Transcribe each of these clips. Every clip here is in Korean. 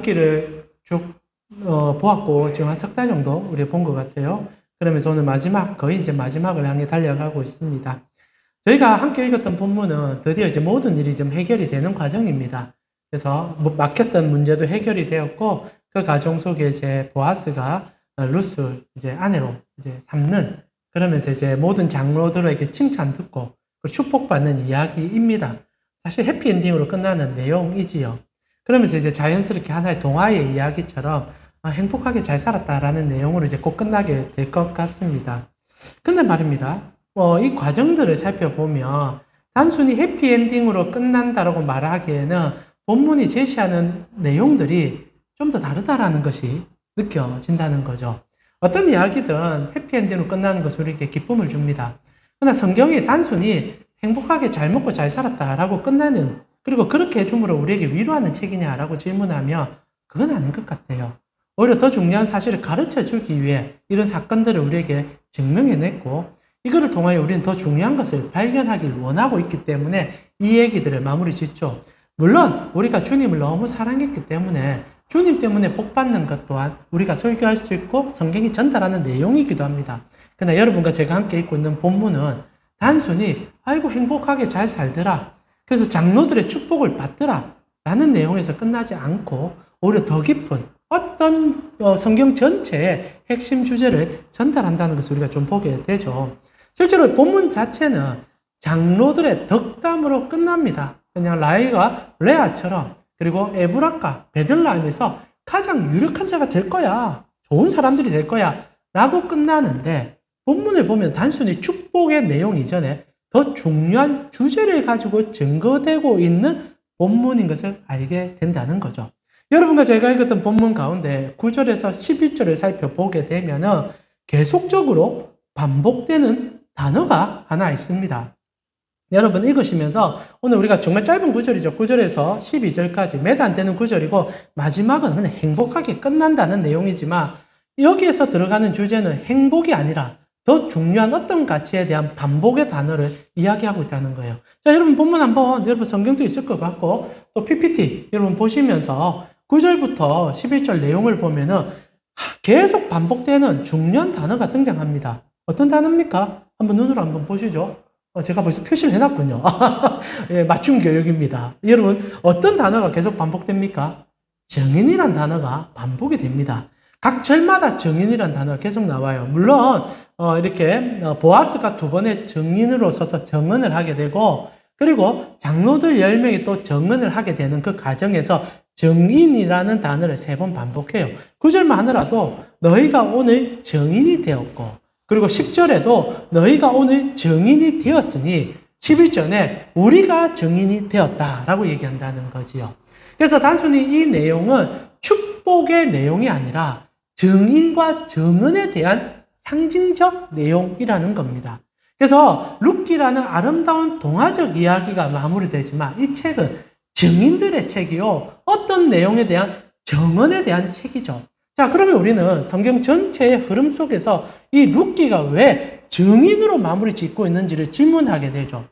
룻기를 쭉 보았고 지금 한 석 달 정도 우리 본 것 같아요. 그러면서 오늘 거의 이제 마지막을 향해 달려가고 있습니다. 저희가 함께 읽었던 본문은 드디어 이제 모든 일이 좀 해결이 되는 과정입니다. 그래서 막혔던 문제도 해결이 되었고 그 과정 속에 이제 보아스가 룻을 이제 아내로 이제 삼는, 그러면서 이제 모든 장로들에게 칭찬 듣고 축복받는 이야기입니다. 사실 해피엔딩으로 끝나는 내용이지요. 그러면서 이제 자연스럽게 하나의 동화의 이야기처럼 행복하게 잘 살았다라는 내용으로 이제 꼭 끝나게 될 것 같습니다. 근데 말입니다. 이 과정들을 살펴보면 단순히 해피엔딩으로 끝난다라고 말하기에는 본문이 제시하는 내용들이 좀 더 다르다라는 것이 느껴진다는 거죠. 어떤 이야기든 해피엔딩으로 끝나는 것은 우리에게 기쁨을 줍니다. 그러나 성경이 단순히 행복하게 잘 먹고 잘 살았다라고 끝나는, 그리고 그렇게 해줌으로 우리에게 위로하는 책이냐라고 질문하면 그건 아닌 것 같아요. 오히려 더 중요한 사실을 가르쳐 주기 위해 이런 사건들을 우리에게 증명해냈고, 이거를 통하여 우리는 더 중요한 것을 발견하길 원하고 있기 때문에 이 얘기들을 마무리 짓죠. 물론 우리가 주님을 너무 사랑했기 때문에 주님 때문에 복받는 것 또한 우리가 설교할 수 있고 성경이 전달하는 내용이기도 합니다. 그러나 여러분과 제가 함께 읽고 있는 본문은 단순히 아이고 행복하게 잘 살더라, 그래서 장로들의 축복을 받더라 라는 내용에서 끝나지 않고 오히려 더 깊은 어떤 성경 전체의 핵심 주제를 전달한다는 것을 우리가 좀 보게 되죠. 실제로 본문 자체는 장로들의 덕담으로 끝납니다. 그냥 라이가 레아처럼, 그리고 에브라카, 베들라임에서 가장 유력한 자가 될 거야, 좋은 사람들이 될 거야 라고 끝나는데, 본문을 보면 단순히 축복의 내용 이전에 더 중요한 주제를 가지고 증거되고 있는 본문인 것을 알게 된다는 거죠. 여러분과 제가 읽었던 본문 가운데 9절에서 11절을 살펴보게 되면 계속적으로 반복되는 단어가 하나 있습니다. 여러분 읽으시면서 오늘 우리가 정말 짧은 구절이죠. 9절에서 12절까지 몇 안 되는 구절이고 마지막은 그냥 행복하게 끝난다는 내용이지만 여기에서 들어가는 주제는 행복이 아니라 더 중요한 어떤 가치에 대한 반복의 단어를 이야기하고 있다는 거예요. 자, 여러분 본문 한번, 여러분 성경도 있을 것 같고 또 PPT 여러분 보시면서 9절부터 11절 내용을 보면은 계속 반복되는 중요한 단어가 등장합니다. 어떤 단어입니까? 한번 눈으로 한번 보시죠. 제가 벌써 표시를 해놨군요. 예, 맞춤 교육입니다. 여러분 어떤 단어가 계속 반복됩니까? 정인이란 단어가 반복이 됩니다. 각 절마다 정인이란 단어가 계속 나와요. 물론 이렇게 보아스가 두 번의 정인으로 서서 정언을 하게 되고, 그리고 장로들 10명이 또 정언을 하게 되는 그 과정에서 정인이라는 단어를 3번 반복해요. 9절만 하더라도 너희가 오늘 정인이 되었고, 그리고 10절에도 너희가 오늘 정인이 되었으니 11절에 우리가 정인이 되었다라고 얘기한다는 거지요. 그래서 단순히 이 내용은 축복의 내용이 아니라 정인과 정언에 대한 상징적 내용이라는 겁니다. 그래서 룻기라는 아름다운 동화적 이야기가 마무리되지만 이 책은 정인들의 책이요, 어떤 내용에 대한 정언에 대한 책이죠. 자, 그러면 우리는 성경 전체의 흐름 속에서 이 룻기가 왜 정인으로 마무리 짓고 있는지를 질문하게 되죠.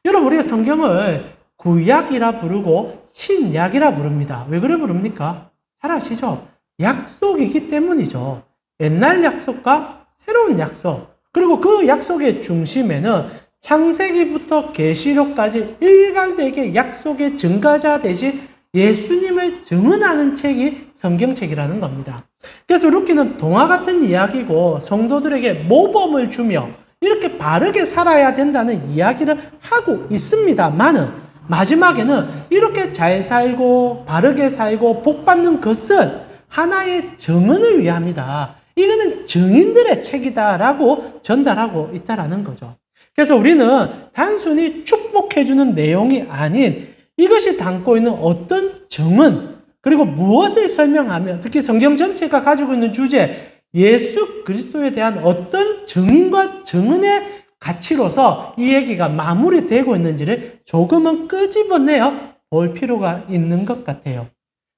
여러분 우리가 성경을 구약이라 부르고 신약이라 부릅니다. 왜 그래 부릅니까? 잘 아시죠? 약속이기 때문이죠. 옛날 약속과 새로운 약속, 그리고 그 약속의 중심에는 창세기부터 계시록까지 일관되게 약속의 증가자 되신 예수님을 증언하는 책이 성경책이라는 겁니다. 그래서 룻기는 동화 같은 이야기고 성도들에게 모범을 주며 이렇게 바르게 살아야 된다는 이야기를 하고 있습니다만은 마지막에는 이렇게 잘 살고 바르게 살고 복받는 것은 하나의 정언을 위함이다, 이거는 정인들의 책이다라고 전달하고 있다라는 거죠. 그래서 우리는 단순히 축복해주는 내용이 아닌 이것이 담고 있는 어떤 정언, 그리고 무엇을 설명하며 특히 성경 전체가 가지고 있는 주제 예수 그리스도에 대한 어떤 정인과 정언의 가치로서 이 얘기가 마무리되고 있는지를 조금은 끄집어내어 볼 필요가 있는 것 같아요.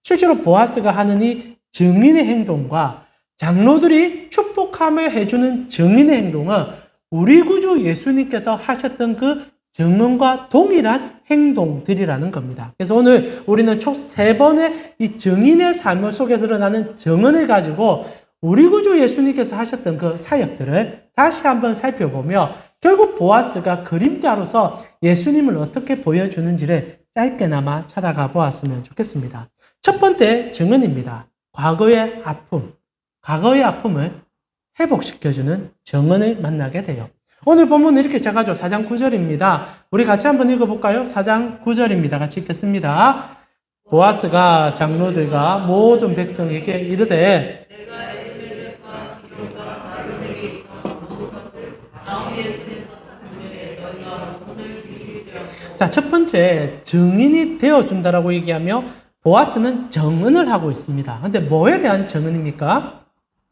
실제로 보아스가 하는 이 정인의 행동과 장로들이 축복하며 해주는 정인의 행동은 우리 구주 예수님께서 하셨던 그 증언과 동일한 행동들이라는 겁니다. 그래서 오늘 우리는 총 3번의 이 증인의 삶 속에 드러나는 증언을 가지고 우리 구주 예수님께서 하셨던 그 사역들을 다시 한번 살펴보며 결국 보아스가 그림자로서 예수님을 어떻게 보여주는지를 짧게나마 찾아가 보았으면 좋겠습니다. 첫 번째 증언입니다. 과거의 아픔을 회복시켜주는 증언을 만나게 돼요. 오늘 본문은 이렇게 적어줘. 4장 9절입니다. 우리 같이 한번 읽어볼까요? 4장 9절입니다. 같이 읽겠습니다. 보아스가 장로들과 모든 백성에게 이르되 자, 첫 번째 증인이 되어준다라고 얘기하며 보아스는 증언을 하고 있습니다. 근데 뭐에 대한 증언입니까?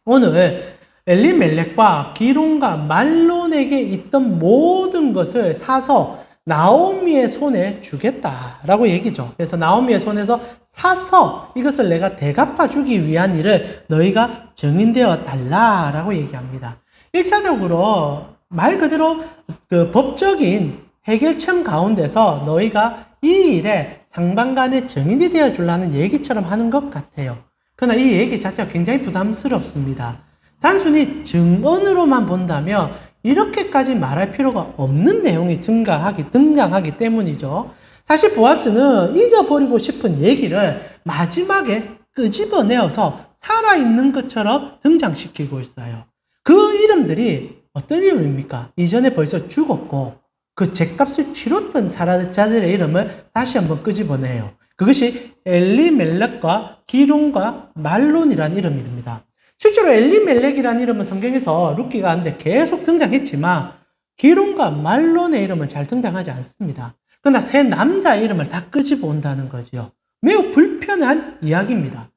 오늘 엘리멜렉과 기론과 말론에게 있던 모든 것을 사서 나오미의 손에 주겠다라고 얘기죠. 그래서 나오미의 손에서 사서 이것을 내가 대갚아 주기 위한 일을 너희가 증인되어 달라라고 얘기합니다. 1차적으로 말 그대로 그 법적인 해결점 가운데서 너희가 이 일에 상반간의 증인이 되어 주려는 얘기처럼 하는 것 같아요. 그러나 이 얘기 자체가 굉장히 부담스럽습니다. 단순히 증언으로만 본다면 이렇게까지 말할 필요가 없는 내용이 등장하기 때문이죠. 사실 보아스는 잊어버리고 싶은 얘기를 마지막에 끄집어내어서 살아있는 것처럼 등장시키고 있어요. 그 이름들이 어떤 이름입니까? 이전에 벌써 죽었고 그 죗값을 치렀던 자들의 이름을 다시 한번 끄집어내요. 그것이 엘리멜렉과 기론과 말론이라는 이름입니다. 실제로 엘리멜렉이라는 이름은 성경에서 룻기가 하는데 계속 등장했지만 기론과 말론의 이름은 잘 등장하지 않습니다. 그러나 세 남자의 이름을 다 끄집어 온다는 거지요. 매우 불편한 이야기입니다.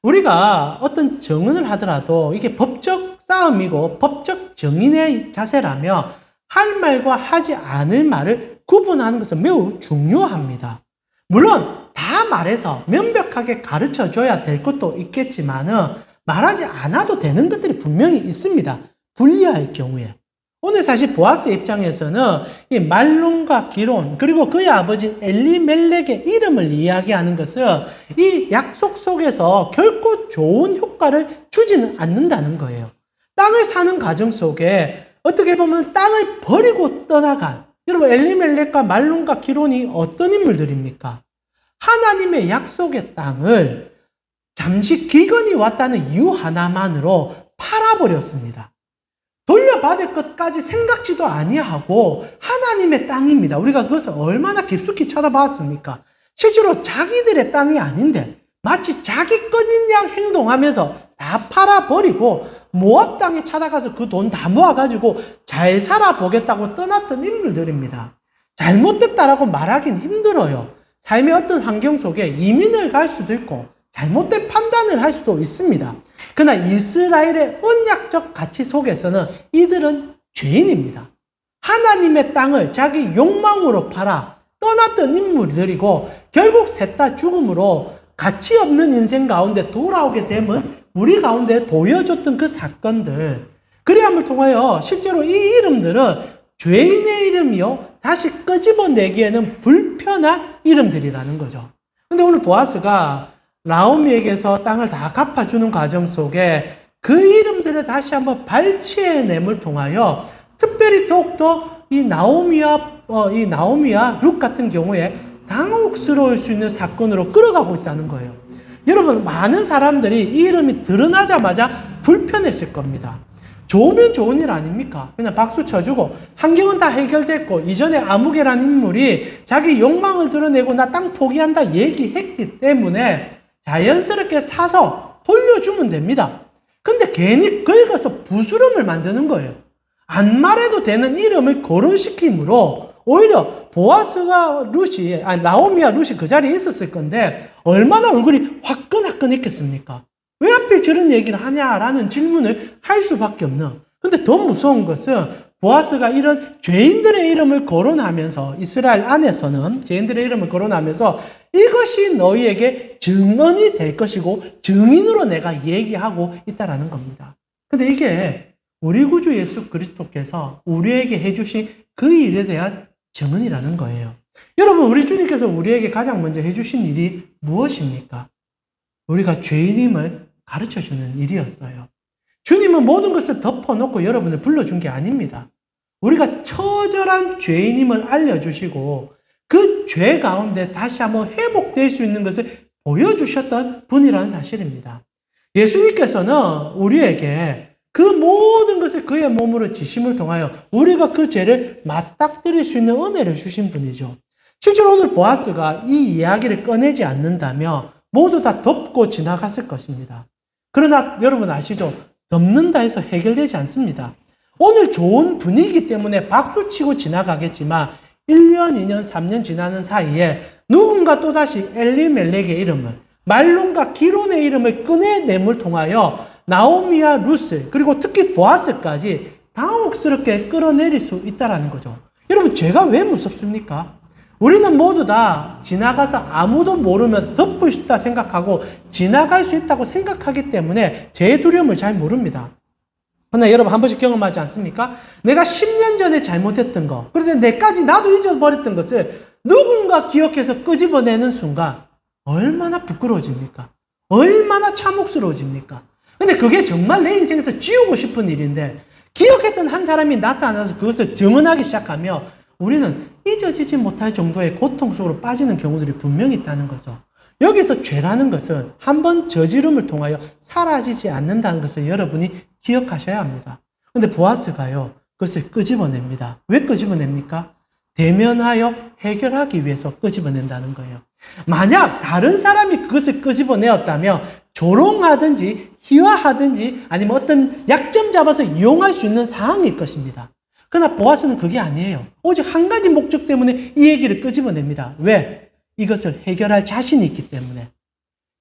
우리가 어떤 증언을 하더라도 이게 법적 싸움이고 법적 증인의 자세라며 할 말과 하지 않을 말을 구분하는 것은 매우 중요합니다. 물론 다 말해서 명백하게 가르쳐 줘야 될 것도 있겠지만은 말하지 않아도 되는 것들이 분명히 있습니다. 불리할 경우에. 오늘 사실 보아스의 입장에서는 이 말론과 기론 그리고 그의 아버지 엘리멜렉의 이름을 이야기하는 것은 이 약속 속에서 결코 좋은 효과를 주지는 않는다는 거예요. 땅을 사는 과정 속에 어떻게 보면 땅을 버리고 떠나간 여러분 엘리멜렉과 말론과 기론이 어떤 인물들입니까? 하나님의 약속의 땅을 잠시 기근이 왔다는 이유 하나만으로 팔아버렸습니다. 돌려받을 것까지 생각지도 아니하고 하나님의 땅입니다. 우리가 그것을 얼마나 깊숙이 쳐다봤습니까? 실제로 자기들의 땅이 아닌데 마치 자기 것인 양 행동하면서 다 팔아버리고 모압 땅에 찾아가서 그 돈 다 모아가지고 잘 살아보겠다고 떠났던 인물들입니다. 잘못됐다라고 말하긴 힘들어요. 삶의 어떤 환경 속에 이민을 갈 수도 있고 잘못된 판단을 할 수도 있습니다. 그러나 이스라엘의 언약적 가치 속에서는 이들은 죄인입니다. 하나님의 땅을 자기 욕망으로 팔아 떠났던 인물들이고 결국 셋 다 죽음으로 가치 없는 인생 가운데 돌아오게 되면 우리 가운데 보여줬던 그 사건들 그리함을 통하여 실제로 이 이름들은 죄인의 이름이요 다시 끄집어내기에는 불편한 이름들이라는 거죠. 근데 오늘 보아스가 나오미에게서 땅을 다 갚아주는 과정 속에 그 이름들을 다시 한번 발췌해냄을 통하여 특별히 더욱더 이 나오미와 룻 같은 경우에 당혹스러울 수 있는 사건으로 끌어가고 있다는 거예요. 여러분 많은 사람들이 이 이름이 드러나자마자 불편했을 겁니다. 좋으면 좋은 일 아닙니까? 그냥 박수 쳐주고 환경은 다 해결됐고 이전에 아무개라는 인물이 자기 욕망을 드러내고 나 땅 포기한다 얘기했기 때문에 자연스럽게 사서 돌려주면 됩니다. 근데 괜히 긁어서 부스럼을 만드는 거예요. 안 말해도 되는 이름을 거론시킴으로 오히려 보아스와 나오미와 룻이 그 자리에 있었을 건데 얼마나 얼굴이 화끈화끈했겠습니까? 왜 하필 저런 얘기를 하냐라는 질문을 할 수밖에 없는. 근데 더 무서운 것은 보아스가 이런 죄인들의 이름을 거론하면서 이스라엘 안에서는 죄인들의 이름을 거론하면서 이것이 너희에게 증언이 될 것이고 증인으로 내가 얘기하고 있다라는 겁니다. 근데 이게 우리 구주 예수 그리스도께서 우리에게 해주신 그 일에 대한 증언이라는 거예요. 여러분, 우리 주님께서 우리에게 가장 먼저 해주신 일이 무엇입니까? 우리가 죄인임을 가르쳐주는 일이었어요. 주님은 모든 것을 덮어놓고 여러분을 불러준 게 아닙니다. 우리가 처절한 죄인임을 알려주시고 그 죄 가운데 다시 한번 회복될 수 있는 것을 보여주셨던 분이라는 사실입니다. 예수님께서는 우리에게 그 모든 것을 그의 몸으로 지심을 통하여 우리가 그 죄를 맞닥뜨릴 수 있는 은혜를 주신 분이죠. 실제로 오늘 보아스가 이 이야기를 꺼내지 않는다면 모두 다 덮고 지나갔을 것입니다. 그러나 여러분 아시죠? 덮는다 해서 해결되지 않습니다. 오늘 좋은 분위기 때문에 박수치고 지나가겠지만 1년, 2년, 3년 지나는 사이에 누군가 또다시 엘리멜렉의 이름을, 말론과 기론의 이름을 꺼내냄을 통하여 나오미와 루스, 그리고 특히 보아스까지 당혹스럽게 끌어내릴 수 있다는 거죠. 여러분, 죄가 왜 무섭습니까? 우리는 모두 다 지나가서 아무도 모르면 덮을 수 있다 생각하고 지나갈 수 있다고 생각하기 때문에 죄의 두려움을 잘 모릅니다. 그러나 여러분 한 번씩 경험하지 않습니까? 내가 10년 전에 잘못했던 거, 그런데 내까지 나도 잊어버렸던 것을 누군가 기억해서 끄집어내는 순간 얼마나 부끄러워집니까? 얼마나 참혹스러워집니까? 근데 그게 정말 내 인생에서 지우고 싶은 일인데 기억했던 한 사람이 나타나서 그것을 증언하기 시작하며 우리는 잊어지지 못할 정도의 고통 속으로 빠지는 경우들이 분명히 있다는 거죠. 여기서 죄라는 것은 한번 저지름을 통하여 사라지지 않는다는 것을 여러분이 기억하셔야 합니다. 그런데 보아스가요, 그것을 끄집어냅니다. 왜 끄집어냅니까? 대면하여 해결하기 위해서 끄집어낸다는 거예요. 만약 다른 사람이 그것을 끄집어내었다면 조롱하든지 희화하든지 아니면 어떤 약점 잡아서 이용할 수 있는 상황일 것입니다. 그러나 보아스는 그게 아니에요. 오직 한 가지 목적 때문에 이 얘기를 끄집어냅니다. 왜? 이것을 해결할 자신이 있기 때문에.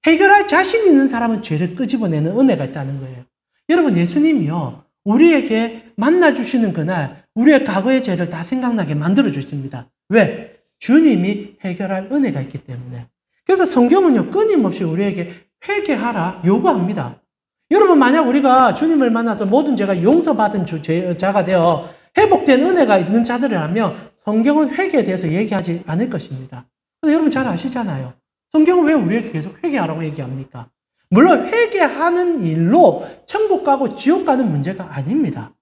해결할 자신 있는 사람은 죄를 끄집어내는 은혜가 있다는 거예요. 여러분, 예수님이요, 우리에게 만나주시는 그날 우리의 과거의 죄를 다 생각나게 만들어 주십니다. 왜? 주님이 해결할 은혜가 있기 때문에. 그래서 성경은요, 끊임없이 우리에게 회개하라 요구합니다. 여러분, 만약 우리가 주님을 만나서 모든 죄가 용서받은 자가 되어 회복된 은혜가 있는 자들이라면 성경은 회개에 대해서 얘기하지 않을 것입니다. 근데 여러분 잘 아시잖아요. 성경은 왜 우리에게 계속 회개하라고 얘기합니까? 물론 회개하는 일로 천국 가고 지옥 가는 문제가 아닙니다.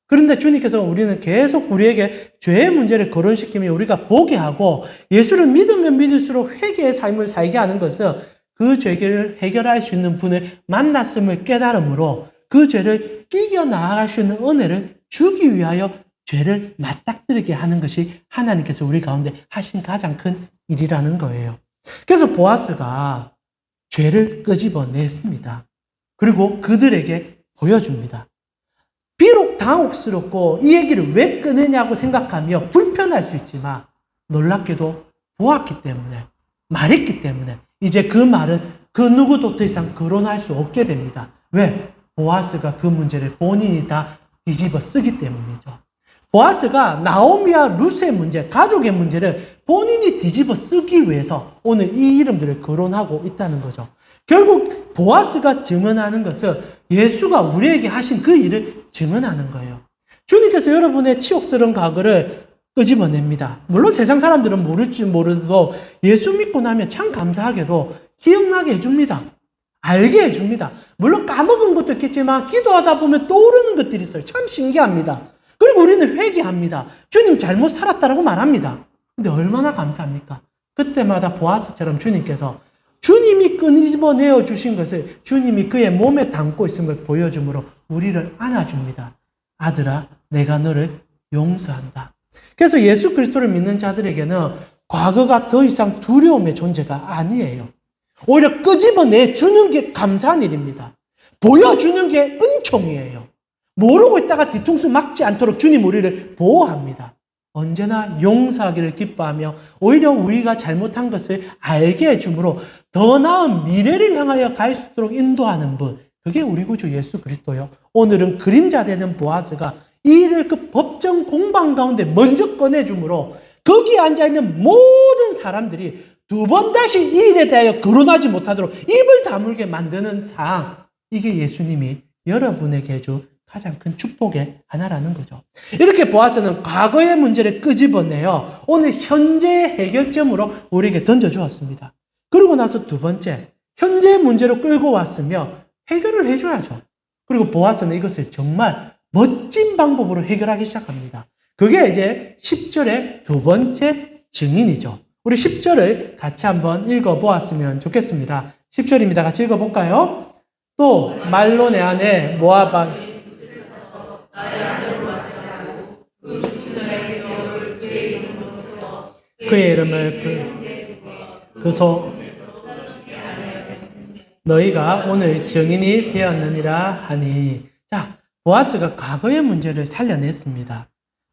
그런데 주님께서 우리는 계속 우리에게 죄의 문제를 거론시키며 우리가 보게 하고 예수를 믿으면 믿을수록 회개의 삶을 살게 하는 것은 그 죄를 해결할 수 있는 분을 만났음을 깨달음으로 그 죄를 이겨나갈 수 있는 은혜를 주기 위하여 죄를 맞닥뜨리게 하는 것이 하나님께서 우리 가운데 하신 가장 큰 일이라는 거예요. 그래서 보아스가 죄를 끄집어냈습니다. 그리고 그들에게 보여줍니다. 비록 당혹스럽고 이 얘기를 왜 꺼내냐고 생각하며 불편할 수 있지만 놀랍게도 보았기 때문에, 말했기 때문에 이제 그 말은 그 누구도 더 이상 거론할 수 없게 됩니다. 왜? 보아스가 그 문제를 본인이 다 뒤집어 쓰기 때문이죠. 보아스가 나오미와 루스의 문제, 가족의 문제를 본인이 뒤집어 쓰기 위해서 오늘 이 이름들을 거론하고 있다는 거죠. 결국 보아스가 증언하는 것은 예수가 우리에게 하신 그 일을 증언하는 거예요. 주님께서 여러분의 치욕들은 과거를 끄집어냅니다. 물론 세상 사람들은 모를지 모르도 예수 믿고 나면 참 감사하게도 기억나게 해줍니다. 알게 해줍니다. 물론 까먹은 것도 있겠지만 기도하다 보면 떠오르는 것들이 있어요. 참 신기합니다. 그리고 우리는 회개합니다. 주님 잘못 살았다라고 말합니다. 근데 얼마나 감사합니까? 그때마다 보아스처럼 주님께서 주님이 끄집어내어 주신 것을 주님이 그의 몸에 담고 있음을 보여주므로 우리를 안아줍니다. 아들아, 내가 너를 용서한다. 그래서 예수 그리스도를 믿는 자들에게는 과거가 더 이상 두려움의 존재가 아니에요. 오히려 끄집어내 주는 게 감사한 일입니다. 보여주는 게 은총이에요. 모르고 있다가 뒤통수 막지 않도록 주님 우리를 보호합니다. 언제나 용서하기를 기뻐하며 오히려 우리가 잘못한 것을 알게 해주므로 더 나은 미래를 향하여 갈 수 있도록 인도하는 분, 그게 우리 구주 예수 그리스도요. 오늘은 그림자 되는 보아스가 이 일을 그 법정 공방 가운데 먼저 꺼내주므로 거기에 앉아있는 모든 사람들이 두 번 다시 이 일에 대하여 거론하지 못하도록 입을 다물게 만드는 상황, 이게 예수님이 여러분에게 해준 가장 큰 축복의 하나라는 거죠. 이렇게 보아스는 과거의 문제를 끄집어내어 오늘 현재의 해결점으로 우리에게 던져주었습니다. 그리고 나서 두 번째, 현재의 문제로 끌고 왔으며 해결을 해줘야죠. 그리고 보아스는 이것을 정말 멋진 방법으로 해결하기 시작합니다. 그게 이제 10절의 두 번째 증인이죠. 우리 10절을 같이 한번 읽어보았으면 좋겠습니다. 10절입니다. 같이 읽어볼까요? 또 말로 내 안에 모압 그의 이름을 너희가 오늘 증인이 되었느니라 하니. 자, 보아스가 과거의 문제를 살려냈습니다.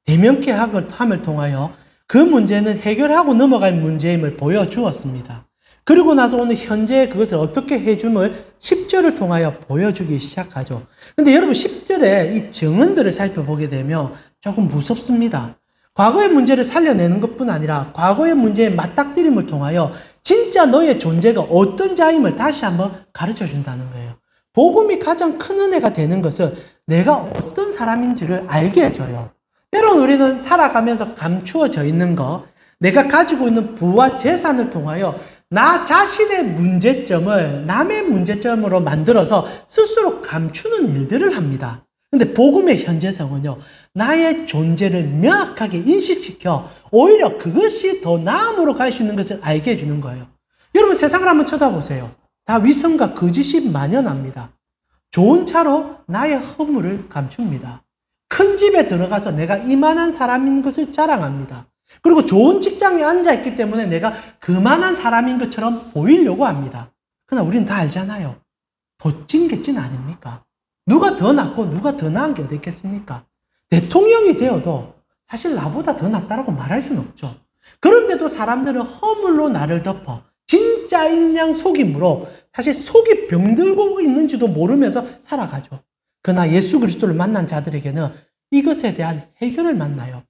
대면케 함을 통하여 그 문제는 해결하고 넘어갈 문제임을 보여주었습니다. 그리고 나서 오늘 현재 그것을 어떻게 해줌을 10절을 통하여 보여주기 시작하죠. 근데 여러분 10절에 이 증언들을 살펴보게 되면 조금 무섭습니다. 과거의 문제를 살려내는 것뿐 아니라 과거의 문제의 맞닥뜨림을 통하여 진짜 너의 존재가 어떤 자임을 다시 한번 가르쳐 준다는 거예요. 복음이 가장 큰 은혜가 되는 것은 내가 어떤 사람인지를 알게 해줘요. 때론 우리는 살아가면서 감추어져 있는 것, 내가 가지고 있는 부와 재산을 통하여 나 자신의 문제점을 남의 문제점으로 만들어서 스스로 감추는 일들을 합니다. 근데 복음의 현재성은요, 나의 존재를 명확하게 인식시켜 오히려 그것이 더 나음으로 갈 수 있는 것을 알게 해주는 거예요. 여러분 세상을 한번 쳐다보세요. 다 위선과 거짓이 만연합니다. 좋은 차로 나의 허물을 감춥니다. 큰 집에 들어가서 내가 이만한 사람인 것을 자랑합니다. 그리고 좋은 직장에 앉아있기 때문에 내가 그만한 사람인 것처럼 보이려고 합니다. 그러나 우리는 다 알잖아요. 도찐개찐 아닙니까? 누가 더 낫고 누가 더 나은 게 어디 있겠습니까? 대통령이 되어도 사실 나보다 더 낫다라고 말할 수는 없죠. 그런데도 사람들은 허물로 나를 덮어 진짜인 양 속임으로 사실 속이 병들고 있는지도 모르면서 살아가죠. 그러나 예수 그리스도를 만난 자들에게는 이것에 대한 해결을 만나요.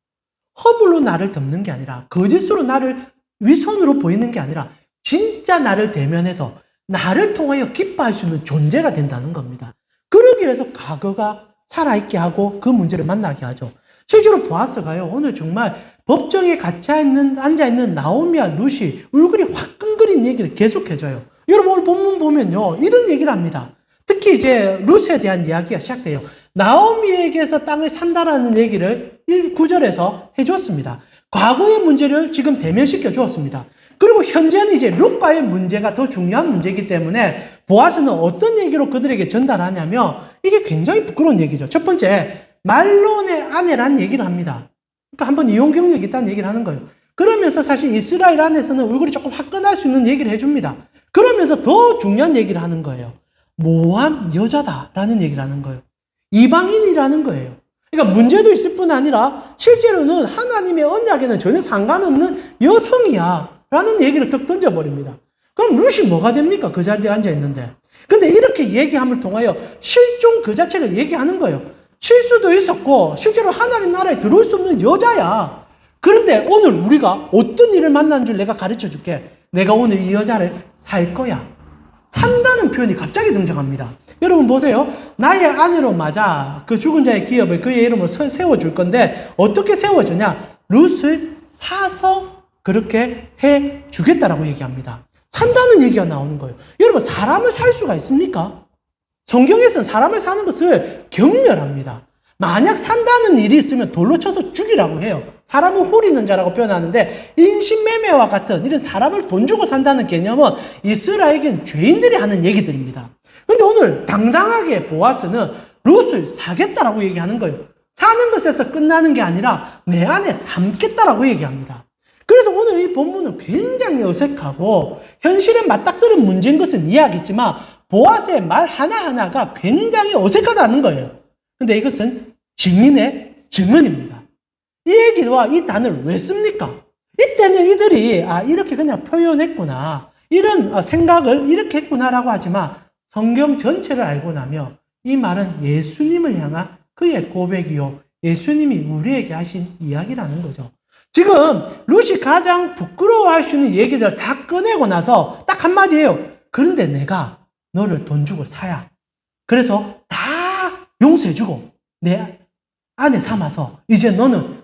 허물로 나를 덮는 게 아니라 거짓으로 나를 위선으로 보이는 게 아니라 진짜 나를 대면해서 나를 통하여 기뻐할 수 있는 존재가 된다는 겁니다. 그러기 위해서 과거가 살아있게 하고 그 문제를 만나게 하죠. 실제로 보아스가요, 오늘 정말 법정에 앉아있는 나오미와 룻이 얼굴이 화끈거린 얘기를 계속해줘요. 여러분 오늘 본문 보면요, 이런 얘기를 합니다. 특히 이제 룻에 대한 이야기가 시작돼요. 나오미에게서 땅을 산다라는 얘기를 9절에서 해주었습니다. 과거의 문제를 지금 대면시켜 주었습니다. 그리고 현재는 이제 룻과의 문제가 더 중요한 문제이기 때문에 보아스는 어떤 얘기로 그들에게 전달하냐면 이게 굉장히 부끄러운 얘기죠. 첫 번째, 말론의 아내란 얘기를 합니다. 그러니까 한번 이혼 경력이 있다는 얘기를 하는 거예요. 그러면서 사실 이스라엘 안에서는 얼굴이 조금 화끈할 수 있는 얘기를 해줍니다. 그러면서 더 중요한 얘기를 하는 거예요. 모함 여자다라는 얘기를 하는 거예요. 이방인이라는 거예요. 그러니까 문제도 있을 뿐 아니라 실제로는 하나님의 언약에는 전혀 상관없는 여성이야 라는 얘기를 툭 던져버립니다. 그럼 룻이 뭐가 됩니까? 그 자리에 앉아있는데. 근데 이렇게 얘기함을 통하여 실종 그 자체를 얘기하는 거예요. 실수도 있었고 실제로 하나님 나라에 들어올 수 없는 여자야. 그런데 오늘 우리가 어떤 일을 만난 줄 내가 가르쳐 줄게. 내가 오늘 이 여자를 살 거야. 산다는 표현이 갑자기 등장합니다. 여러분 보세요. 나의 아내로 맞아 그 죽은 자의 기업을 그의 이름으로 세워줄 건데 어떻게 세워주냐? 룻을 사서 그렇게 해주겠다라고 얘기합니다. 산다는 얘기가 나오는 거예요. 여러분 사람을 살 수가 있습니까? 성경에서는 사람을 사는 것을 경멸합니다. 만약 산다는 일이 있으면 돌로 쳐서 죽이라고 해요. 사람을 후리는 자라고 표현하는데 인신매매와 같은 이런 사람을 돈 주고 산다는 개념은 이스라엘에겐 죄인들이 하는 얘기들입니다. 근데 오늘 당당하게 보아스는 룻을 사겠다라고 얘기하는 거예요. 사는 것에서 끝나는 게 아니라 내 안에 삼겠다라고 얘기합니다. 그래서 오늘 이 본문은 굉장히 어색하고 현실에 맞닥뜨린 문제인 것은 이해하겠지만 보아스의 말 하나하나가 굉장히 어색하다는 거예요. 근데 이것은 증인의 증언입니다. 이 얘기와 이 단어를 왜 씁니까? 이때는 이들이 이렇게 그냥 표현했구나, 이런 생각을 이렇게 했구나라고 하지만 성경 전체를 알고 나면 이 말은 예수님을 향한 그의 고백이요, 예수님이 우리에게 하신 이야기라는 거죠. 지금 룻이 가장 부끄러워할 수 있는 얘기들을 다 꺼내고 나서 딱 한마디예요. 그런데 내가 너를 돈 주고 사야. 그래서 다 용서해주고 내 안에 삼아서 이제 너는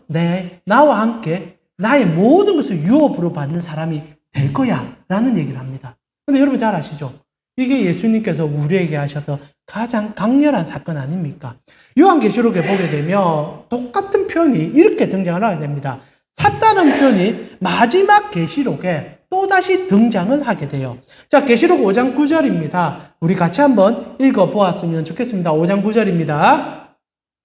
나와 함께 나의 모든 것을 유업으로 받는 사람이 될 거야 라는 얘기를 합니다. 근데 여러분 잘 아시죠? 이게 예수님께서 우리에게 하셨던 가장 강렬한 사건 아닙니까? 요한계시록에 보게 되면 똑같은 표현이 이렇게 등장을 하게 됩니다. 샀다는 표현이 마지막 계시록에 또다시 등장을 하게 돼요. 자, 계시록 5장 9절입니다. 우리 같이 한번 읽어보았으면 좋겠습니다. 5장 9절입니다.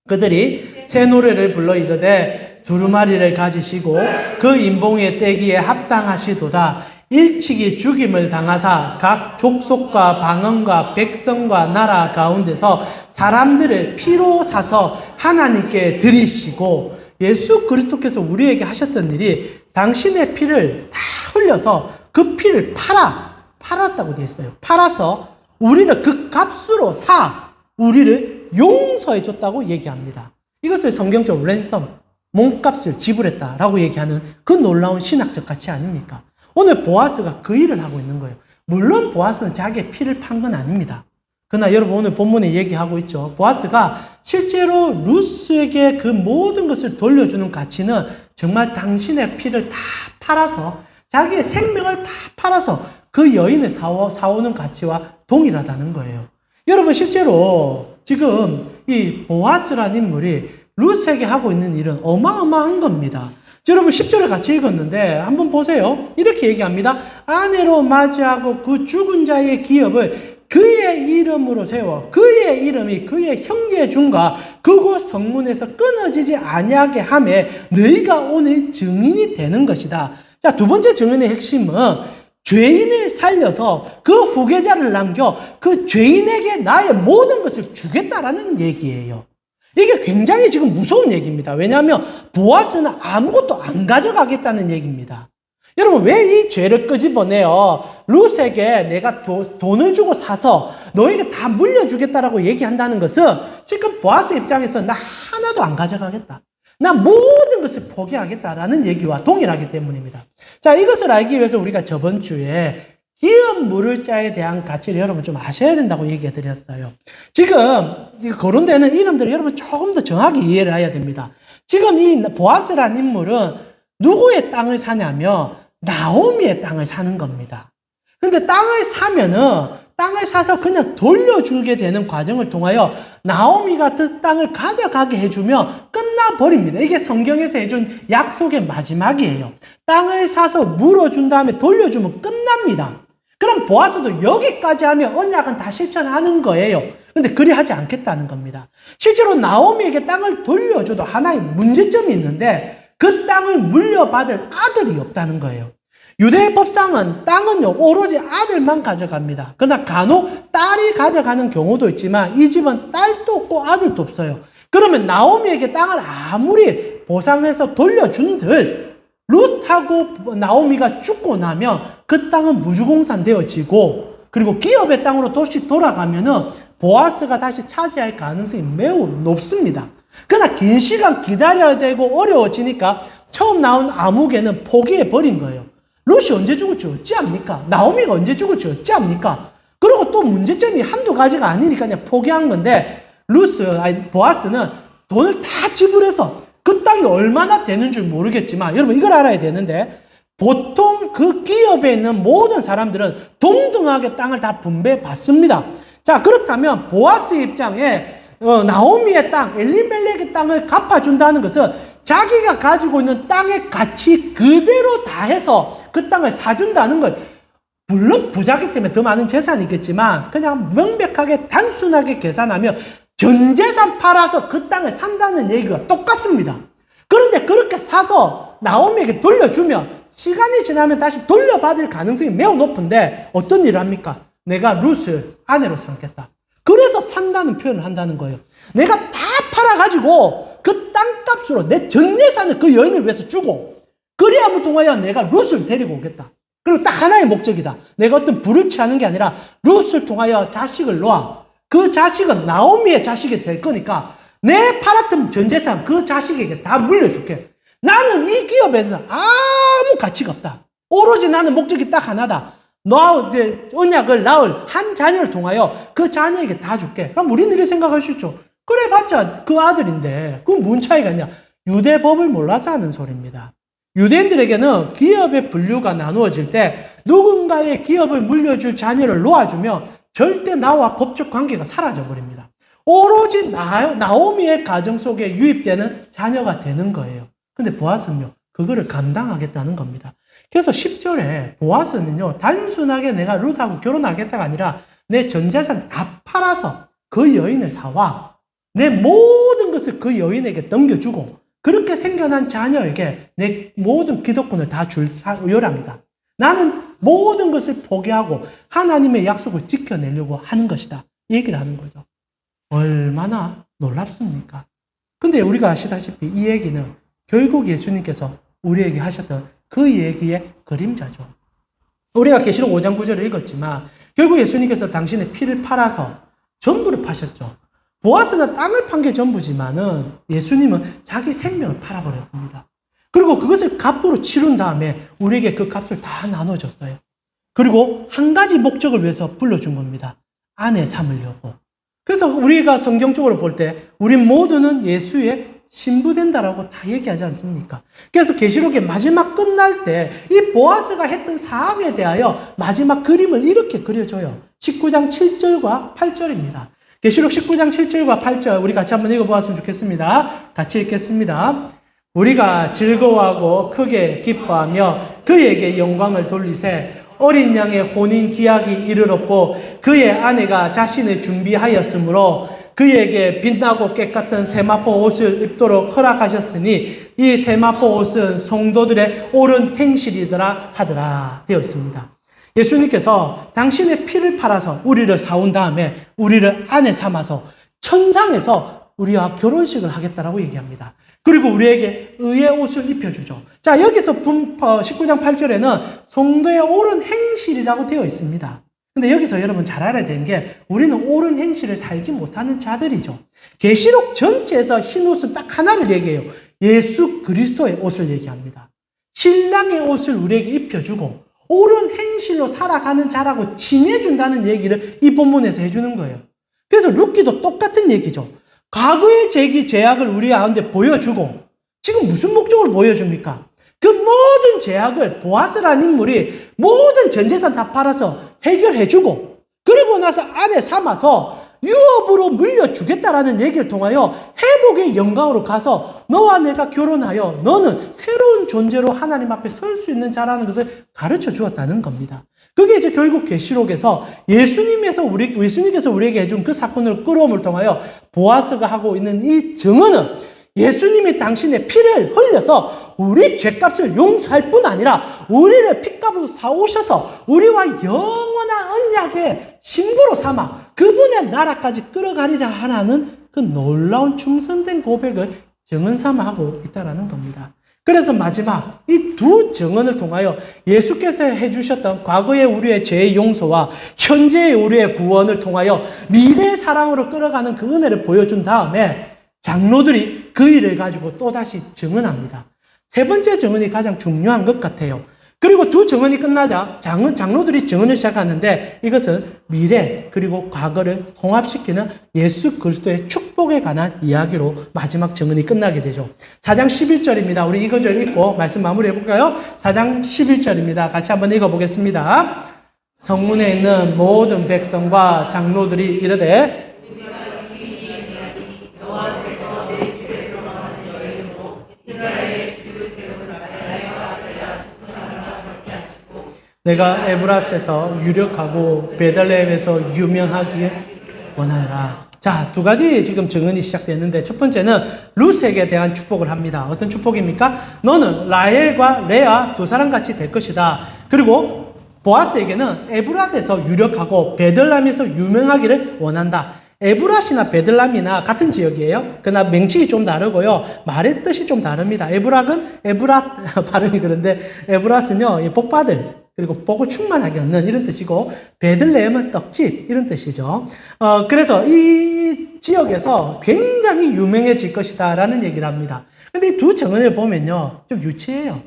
그들이 새 노래를 불러 이르되 두루마리를 가지시고 그 인봉의 떼기에 합당하시도다. 일찍이 죽임을 당하사 각 족속과 방언과 백성과 나라 가운데서 사람들을 피로 사서 하나님께 드리시고, 예수 그리스도께서 우리에게 하셨던 일이 당신의 피를 다 흘려서 그 피를 팔았다고 되어 있어요. 팔아서 우리를 그 값으로 우리를 용서해 줬다고 얘기합니다. 이것을 성경적으로 랜섬, 몸값을 지불했다라고 얘기하는 그 놀라운 신학적 가치 아닙니까? 오늘 보아스가 그 일을 하고 있는 거예요. 물론 보아스는 자기의 피를 판 건 아닙니다. 그러나 여러분 오늘 본문에 얘기하고 있죠. 보아스가 실제로 루스에게 그 모든 것을 돌려주는 가치는 정말 당신의 피를 다 팔아서, 자기의 생명을 다 팔아서 그 여인을 사오는 가치와 동일하다는 거예요. 여러분 실제로 지금 이 보아스라는 인물이 루스에게 하고 있는 일은 어마어마한 겁니다. 여러분 10절을 같이 읽었는데 한번 보세요. 이렇게 얘기합니다. 아내로 맞이하고 그 죽은 자의 기업을 그의 이름으로 세워 그의 이름이 그의 형제의 중과 그곳 성문에서 끊어지지 아니하게 하매 너희가 오늘 증인이 되는 것이다. 자, 두 번째 증인의 핵심은 죄인을 살려서 그 후계자를 남겨 그 죄인에게 나의 모든 것을 주겠다라는 얘기예요. 이게 굉장히 지금 무서운 얘기입니다. 왜냐하면 보아스는 아무것도 안 가져가겠다는 얘기입니다. 여러분 왜 이 죄를 끄집어내요? 룻에게 내가 돈을 주고 사서 너에게 다 물려주겠다라고 얘기한다는 것은 지금 보아스 입장에서 나 하나도 안 가져가겠다, 나 모든 것을 포기하겠다라는 얘기와 동일하기 때문입니다. 자, 이것을 알기 위해서 우리가 저번 주에 기업 물을 자에 대한 가치를 여러분 좀 아셔야 된다고 얘기해 드렸어요. 지금 거론되는 이름들을 여러분 조금 더 정확히 이해를 해야 됩니다. 지금 이 보아스라는 인물은 누구의 땅을 사냐면 나오미의 땅을 사는 겁니다. 근데 땅을 사서 그냥 돌려주게 되는 과정을 통하여 나오미가 그 땅을 가져가게 해주면 끝나버립니다. 이게 성경에서 해준 약속의 마지막이에요. 땅을 사서 물어준 다음에 돌려주면 끝납니다. 그럼 보아스도 여기까지 하면 언약은 다 실천하는 거예요. 근데 그리 하지 않겠다는 겁니다. 실제로 나오미에게 땅을 돌려줘도 하나의 문제점이 있는데 그 땅을 물려받을 아들이 없다는 거예요. 유대의 법상은 땅은요 오로지 아들만 가져갑니다. 그러나 간혹 딸이 가져가는 경우도 있지만 이 집은 딸도 없고 아들도 없어요. 그러면 나오미에게 땅을 아무리 보상해서 돌려준들 룻하고 나오미가 죽고 나면 그 땅은 무주공산되어지고, 그리고 기업의 땅으로 다시 돌아가면은 보아스가 다시 차지할 가능성이 매우 높습니다. 그러나 긴 시간 기다려야 되고 어려워지니까 처음 나온 아무개는 포기해버린 거예요. 룻이 언제 죽을지 어찌합니까? 나오미가 언제 죽을지 어찌합니까? 그리고 또 문제점이 한두 가지가 아니니까 그냥 포기한 건데, 보아스는 돈을 다 지불해서 그 땅이 얼마나 되는 줄 모르겠지만 여러분 이걸 알아야 되는데, 보통 그 기업에 있는 모든 사람들은 동등하게 땅을 다 분배받습니다. 자, 그렇다면 보아스 입장에 나오미의 땅, 엘리멜렉의 땅을 갚아준다는 것은 자기가 가지고 있는 땅의 가치 그대로 다 해서 그 땅을 사준다는 것. 물론 부자기 때문에 더 많은 재산이 있겠지만 그냥 명백하게 단순하게 계산하면 전 재산 팔아서 그 땅을 산다는 얘기가 똑같습니다. 그런데 그렇게 사서 나오미에게 돌려주면 시간이 지나면 다시 돌려받을 가능성이 매우 높은데 어떤 일을 합니까? 내가 룻을 아내로 삼겠다. 그래서 산다는 표현을 한다는 거예요. 내가 다 팔아가지고 그 땅값으로 내 전 재산을 그 여인을 위해서 주고, 그리함을 통하여 내가 룻을 데리고 오겠다. 그리고 딱 하나의 목적이다. 내가 어떤 부를 취하는 게 아니라 룻을 통하여 자식을 놓아. 그 자식은 나오미의 자식이 될 거니까 내 팔았던 전 재산 그 자식에게 다 물려줄게. 나는 이 기업에 대해서 아무 가치가 없다. 오로지 나는 목적이 딱 하나다. 언약을 낳을 한 자녀를 통하여 그 자녀에게 다 줄게. 그럼 우리는 이렇게 생각할 수 있죠. 그래봤자 그 아들인데 그 뭔 차이가 있냐? 유대법을 몰라서 하는 소리입니다. 유대인들에게는 기업의 분류가 나누어질 때 누군가의 기업을 물려줄 자녀를 놓아주면 절대 나와 법적 관계가 사라져버립니다. 오로지 나오미의 가정 속에 유입되는 자녀가 되는 거예요. 근데 보아스는요, 그거를 감당하겠다는 겁니다. 그래서 10절에 보아스는요, 단순하게 내가 룻하고 결혼하겠다가 아니라 내 전 재산 다 팔아서 그 여인을 사와 내 모든 것을 그 여인에게 넘겨주고 그렇게 생겨난 자녀에게 내 모든 기득권을 다 줄 의열합니다. 나는 모든 것을 포기하고 하나님의 약속을 지켜내려고 하는 것이다. 이 얘기를 하는 거죠. 얼마나 놀랍습니까? 근데 우리가 아시다시피 이 얘기는 결국 예수님께서 우리에게 하셨던 그 얘기의 그림자죠. 우리가 계시록 5장 9절을 읽었지만 결국 예수님께서 당신의 피를 팔아서 전부를 파셨죠. 보아스는 땅을 판 게 전부지만은 예수님은 자기 생명을 팔아버렸습니다. 그리고 그것을 값으로 치룬 다음에 우리에게 그 값을 다 나눠줬어요. 그리고 한 가지 목적을 위해서 불러준 겁니다. 아내 삼으려고. 그래서 우리가 성경적으로 볼 때 우리 모두는 예수의 신부된다라고 다 얘기하지 않습니까? 그래서 계시록의 마지막 끝날 때 이 보아스가 했던 사업에 대하여 마지막 그림을 이렇게 그려줘요. 19장 7절과 8절입니다. 계시록 19장 7절과 8절 우리 같이 한번 읽어보았으면 좋겠습니다. 같이 읽겠습니다. 우리가 즐거워하고 크게 기뻐하며 그에게 영광을 돌리세 어린 양의 혼인 기약이 이르렀고 그의 아내가 자신을 준비하였으므로 그에게 빛나고 깨끗한 세마포 옷을 입도록 허락하셨으니 이 세마포 옷은 성도들의 옳은 행실이더라 하더라 되어 있습니다. 예수님께서 당신의 피를 팔아서 우리를 사온 다음에 우리를 아내 삼아서 천상에서 우리와 결혼식을 하겠다라고 얘기합니다. 그리고 우리에게 의의 옷을 입혀주죠. 자, 여기서 19장 8절에는 성도의 옳은 행실이라고 되어 있습니다. 근데 여기서 여러분 잘 알아야 되는 게 우리는 옳은 행실을 살지 못하는 자들이죠. 계시록 전체에서 흰 옷은 딱 하나를 얘기해요. 예수 그리스도의 옷을 얘기합니다. 신랑의 옷을 우리에게 입혀주고 옳은 행실로 살아가는 자라고 칭해준다는 얘기를 이 본문에서 해주는 거예요. 그래서 룻기도 똑같은 얘기죠. 과거의 죄악을 우리 가운데 보여주고 지금 무슨 목적으로 보여줍니까? 그 모든 죄악을 보아스라는 인물이 모든 전 재산 다 팔아서 해결해주고 그리고 나서 아내 삼아서 유업으로 물려주겠다라는 얘기를 통하여 회복의 영광으로 가서 너와 내가 결혼하여 너는 새로운 존재로 하나님 앞에 설 수 있는 자라는 것을 가르쳐 주었다는 겁니다. 그게 이제 결국 계시록에서 예수님께서 우리에게 해준 그 사건을 끌어옴을 통하여 보아스가 하고 있는 이 증언은 예수님이 당신의 피를 흘려서 우리 죄값을 용서할 뿐 아니라 우리를 피값으로 사오셔서 우리와 영원한 언약의 신부로 삼아 그분의 나라까지 끌어가리라 하라는 그 놀라운 충성된 고백을 증언 삼아 하고 있다는 겁니다. 그래서 마지막 이 두 증언을 통하여 예수께서 해주셨던 과거의 우리의 죄의 용서와 현재의 우리의 구원을 통하여 미래의 사랑으로 끌어가는 그 은혜를 보여준 다음에 장로들이 그 일을 가지고 또다시 증언합니다. 세 번째 증언이 가장 중요한 것 같아요. 그리고 두 증언이 끝나자 장로들이 증언을 시작하는데 이것은 미래 그리고 과거를 통합시키는 예수 그리스도의 축복에 관한 이야기로 마지막 증언이 끝나게 되죠. 4장 11절입니다. 우리 이거 좀 읽고 말씀 마무리해 볼까요? 4장 11절입니다. 같이 한번 읽어보겠습니다. 성문에 있는 모든 백성과 장로들이 이르되 내가 에브라스에서 유력하고 베들레헴에서 유명하기를 원하노라. 자, 두 가지 지금 증언이 시작됐는데 첫 번째는 룻에게 대한 축복을 합니다. 어떤 축복입니까? 너는 라헬과 레아 두 사람 같이 될 것이다. 그리고 보아스에게는 에브라스에서 유력하고 베들레헴에서 유명하기를 원한다. 에브라시나 베들람이나 같은 지역이에요. 그러나 명칭이 좀 다르고요. 말의 뜻이 좀 다릅니다. 에브랏 발음이 그런데 에브라스는요, 복받을 그리고 복을 충만하게 얻는 이런 뜻이고 베들레헴은 떡집 이런 뜻이죠. 그래서 이 지역에서 굉장히 유명해질 것이다 라는 얘기를 합니다. 근데 이 두 정언을 보면요, 좀 유치해요.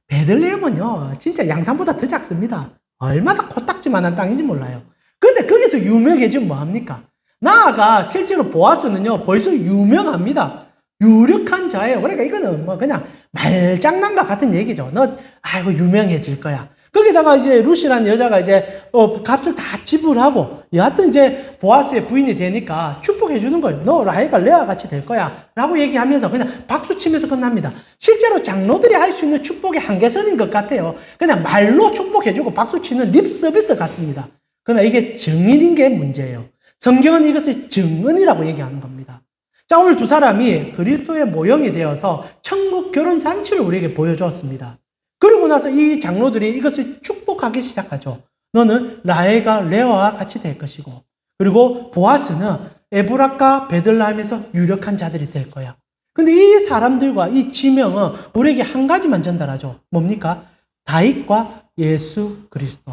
베들레헴은요, 진짜 양산보다 더 작습니다. 얼마나 코딱지만한 땅인지 몰라요. 근데 거기서 유명해지면 뭐합니까? 나아가 실제로 보아스는요, 벌써 유명합니다. 유력한 자예요. 그러니까 이거는 뭐 그냥 말장난과 같은 얘기죠. 너, 아이고, 유명해질 거야. 거기다가 이제 루시라는 여자가 이제 값을 다 지불하고 여하튼 이제 보아스의 부인이 되니까 축복해 주는 거예요. 너 라헬과 레아 같이 될 거야 라고 얘기하면서 그냥 박수 치면서 끝납니다. 실제로 장로들이 할 수 있는 축복의 한계선인 것 같아요. 그냥 말로 축복해 주고 박수 치는 립 서비스 같습니다. 그러나 이게 증인인 게 문제예요. 성경은 이것을 증언이라고 얘기하는 겁니다. 자, 오늘 두 사람이 그리스도의 모형이 되어서 천국 결혼 잔치를 우리에게 보여주었습니다. 그러고 나서 이 장로들이 이것을 축복하기 시작하죠. 너는 라헬과 레아와 같이 될 것이고, 그리고 보아스는 에브락과 베들레헴에서 유력한 자들이 될 거야. 근데 이 사람들과 이 지명은 우리에게 한 가지만 전달하죠. 뭡니까? 다윗과 예수 그리스도.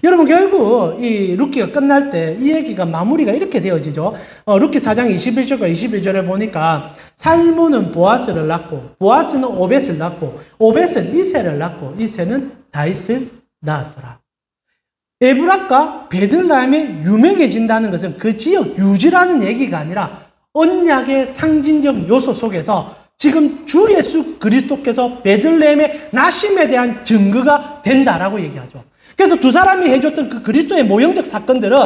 여러분, 결국 이 룻기가 끝날 때 이 얘기가 마무리가 이렇게 되어지죠. 룻기 4장 21절과 21절에 보니까 살몬은 보아스를 낳고, 보아스는 오벳을 낳고, 오벳은 이새를 낳고, 이새는 다윗을 낳았더라. 에브락과 베들레헴이 유명해진다는 것은 그 지역 유지라는 얘기가 아니라 언약의 상징적 요소 속에서 지금 주 예수 그리스도께서 베들레헴의 나심에 대한 증거가 된다라고 얘기하죠. 그래서 두 사람이 해줬던 그 그리스도의 모형적 사건들은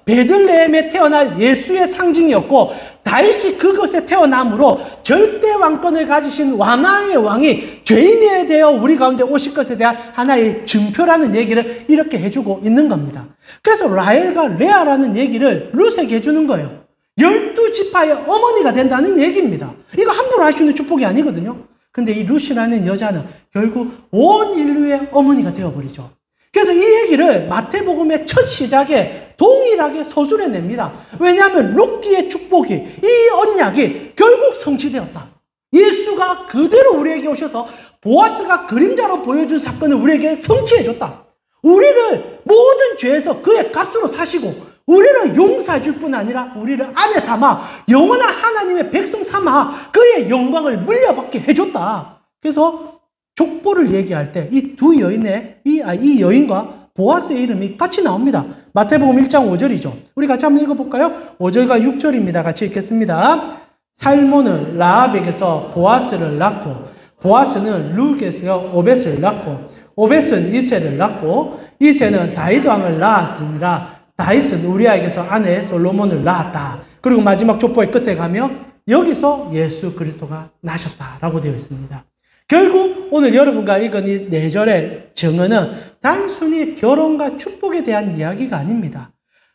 베들레헴에 태어날 예수의 상징이었고, 다윗이 그것에 태어남으로 절대 왕권을 가지신 왕의 왕이 죄인에 대해 우리 가운데 오실 것에 대한 하나의 증표라는 얘기를 이렇게 해주고 있는 겁니다. 그래서 라헬과 레아라는 얘기를 룻에게 해주는 거예요. 12지파의 어머니가 된다는 얘기입니다. 이거 함부로 할 수 있는 축복이 아니거든요. 근데 이 룻이라는 여자는 결국 온 인류의 어머니가 되어버리죠. 그래서 이 얘기를 마태복음의 첫 시작에 동일하게 서술해냅니다. 왜냐하면 룻기의 축복이, 이 언약이 결국 성취되었다. 예수가 그대로 우리에게 오셔서 보아스가 그림자로 보여준 사건을 우리에게 성취해줬다. 우리를 모든 죄에서 그의 값으로 사시고 우리를 용서해 줄 뿐 아니라 우리를 아내 삼아 영원한 하나님의 백성 삼아 그의 영광을 물려받게 해줬다. 그래서 족보를 얘기할 때 이 두 여인의 이 여인과 보아스의 이름이 같이 나옵니다. 마태복음 1장 5절이죠. 우리 같이 한번 읽어볼까요? 5절과 6절입니다. 같이 읽겠습니다. 살몬은 라합에게서 보아스를 낳고, 보아스는 룻에서 오벳을 낳고, 오벳은 이새를 낳고, 이새는 다윗 왕을 낳았으니라. 다윗은 우리아에게서 아내 솔로몬을 낳았다. 그리고 마지막 족보의 끝에 가면 여기서 예수 그리스도가 나셨다라고 되어 있습니다. 결국 오늘 여러분과 읽은 이 4절의 증언은 단순히 결혼과 축복에 대한 이야기가 아닙니다.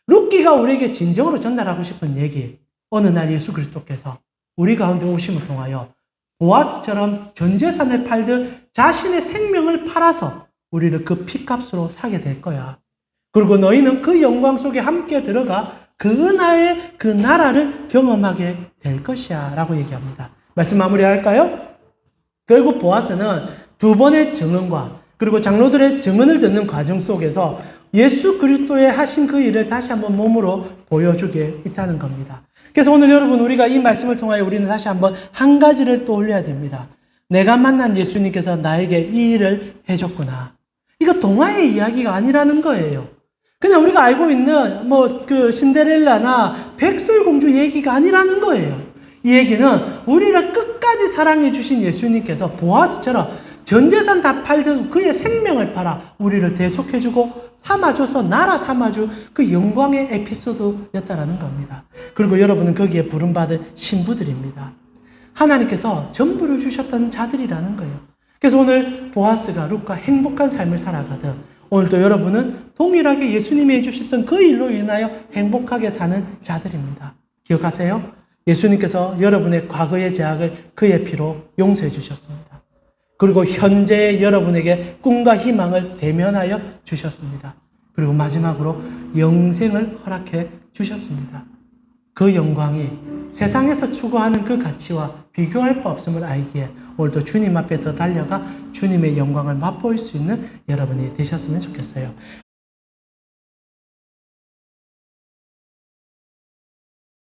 룻기가 우리에게 진정으로 전달하고 싶은 얘기, 어느 날 예수 그리스도께서 우리 가운데 오심을 통하여 보아스처럼 전 재산을 팔듯 자신의 생명을 팔아서 우리를 그 피값으로 사게 될 거야. 그리고 너희는 그 영광 속에 함께 들어가 그 은하의 그 나라를 경험하게 될 것이야 라고 얘기합니다. 말씀 마무리할까요? 결국 보아스는 두 번의 증언과 그리고 장로들의 증언을 듣는 과정 속에서 예수 그리스도의 하신 그 일을 다시 한번 몸으로 보여주게 있다는 겁니다. 그래서 오늘 여러분, 우리가 이 말씀을 통하여 우리는 다시 한번 한 가지를 떠올려야 됩니다. 내가 만난 예수님께서 나에게 이 일을 해줬구나. 이거 동화의 이야기가 아니라는 거예요. 그냥 우리가 알고 있는 그 신데렐라나 백설공주 얘기가 아니라는 거예요. 이 얘기는 우리를 끝까지 사랑해 주신 예수님께서 보아스처럼 전 재산 다 팔든 그의 생명을 팔아 우리를 대속해주고 삼아줘서 나라 삼아줄 그 영광의 에피소드였다라는 겁니다. 그리고 여러분은 거기에 부름받은 신부들입니다. 하나님께서 전부를 주셨던 자들이라는 거예요. 그래서 오늘 보아스가 룻과 행복한 삶을 살아가듯 오늘도 여러분은 동일하게 예수님이 해주셨던 그 일로 인하여 행복하게 사는 자들입니다. 기억하세요? 예수님께서 여러분의 과거의 죄악을 그의 피로 용서해 주셨습니다. 그리고 현재의 여러분에게 꿈과 희망을 대면하여 주셨습니다. 그리고 마지막으로 영생을 허락해 주셨습니다. 그 영광이 세상에서 추구하는 그 가치와 비교할 바 없음을 알기에 오늘도 주님 앞에 더 달려가 주님의 영광을 맛볼 수 있는 여러분이 되셨으면 좋겠어요.